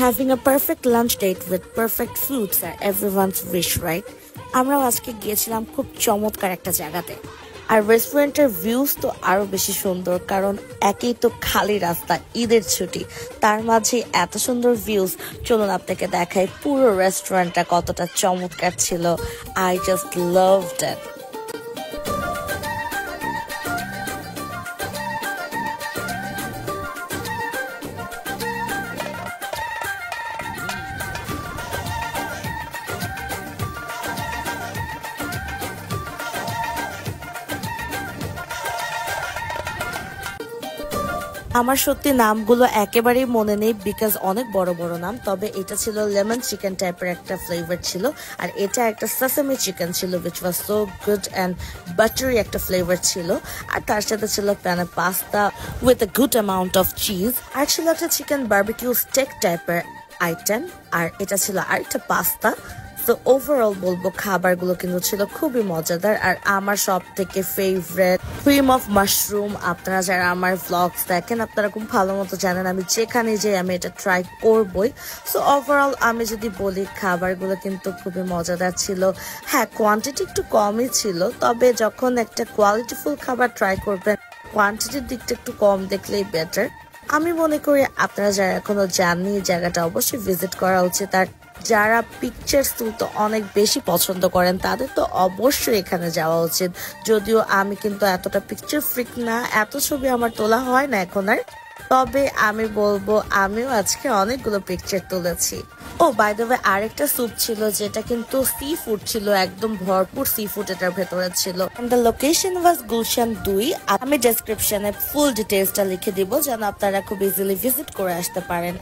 Having a perfect lunch date with perfect foods are everyone's wish, right? আমরাও আজকে গিয়েছিলাম খুব চমৎকার একটা জায়গাতে। আর রেস্টুরেন্টের ভিউজ তো আরো বেশি সুন্দর, কারণ একই তো খালি রাস্তা, ঈদের ছুটি, তার মাঝে এত সুন্দর ভিউজ। চলুন আপনাকে দেখাই পুরো রেস্টুরেন্টটা কতটা চমৎকার ছিল। I just loved it. আমার সত্যি নামগুলো একেবারেই মনে নেই, বিকজ অনেক বড় বড় নাম। তবে এটা ছিল লেমন চিকেন টাইপের একটা ফ্লেভার ছিল, আর এটা একটা সেসামি চিকেন ছিল, which was so good and buttery একটা ফ্লেভার ছিল। আর তার সাথে ছিল penne pasta with a good amount of cheese, আর ছিল একটা চিকেন বারবিকিউ স্টেক টাইপের আইটেম, আর এটা ছিল আরেকটা পাস্তা। তো ওভারঅল বলবো খাবারগুলো কিন্তু ছিল খুবই মজাদার। আর আমার সব থেকে ফেভারিট ক্রিম অফ মাশরুম। আপনারা যারা আমার ভ্লগস দেখেন আপনারা খুব ভালো মতো জানেন আমি যেখানে যাই আমি এটা ট্রাই করবই। সো ওভারঅল আমি যদি বলি খাবারগুলো কিন্তু খুবই মজাদার ছিল। হ্যাঁ, কোয়ান্টিটি একটু কমই ছিল, তবে যখন একটা কোয়ালিটিফুল খাবার ট্রাই করবেন কোয়ান্টিটির দিকটা একটু কম দেখলেই বেটার। আমি মনে করি আপনারা যারা এখনো যাননি এই জায়গাটা অবশ্যই ভিজিট করা উচিত। আর যারা পিকচার্স তুলতে অনেক বেশি পছন্দ করেন তাদের তো অবশ্যই এখানে যাওয়া উচিত। যদিও আমি কিন্তু এতটা পিকচার ফ্রিক না, এত ছবি আমার তোলা হয় না এখন আর, তবে আমি বলবো আমিও আজকে অনেকগুলো পিকচার তুলেছি। ও বাই দ্য ওয়ে আরেকটা স্যুপ ছিল যেটা কিন্তু সি ফুড ছিল, একদম ভরপুর সি ফুড এটার ভেতরে ছিল। দ্য লোকেশন ওয়াজ গুলশান 2। আমি ডেসক্রিপশনে ফুল ডিটেলসটা লিখে দিব যেন আপনারা খুব ইজিলি ভিজিট করে আসতে পারেন।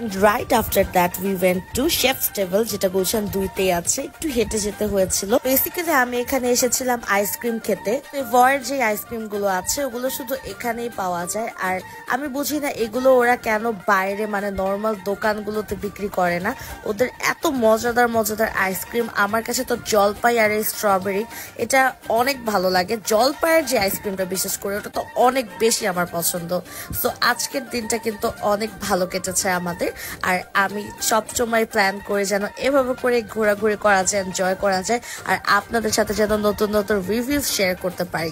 And right after that we went to Chef's Table, যেটা গুলশান 2-তে আছে। একটু হেঁটে যেতে হয়েছিল। বেসিক্যালি আমি এখানে এসেছিলাম আইসক্রিম খেতে। ফ্লেভারের যে আইসক্রিম গুলো আছে ওগুলো শুধু এখানেই পাওয়া যায়। আর আমি বুঝি না এগুলো ওরা কেন বাইরে মানে নর্মাল দোকানগুলোতে বিক্রি করে না। ওদের এত মজাদার মজাদার আইসক্রিম। আমার কাছে তো জলপাই আর এই স্ট্রবেরি এটা অনেক ভালো লাগে। জলপাইয়ের যে আইসক্রিমটা বিশেষ করে ওটা তো অনেক বেশি আমার পছন্দ। সো আজকের দিনটা কিন্তু অনেক ভালো কেটেছে আমাদের। আর আমি সবসময় প্ল্যান করে যেন এভাবে করে ঘোরাঘুরি করা যায়, এনজয় করা যায়, আর আপনাদের সাথে যেন নতুন নতুন রিভিউজ শেয়ার করতে পারি।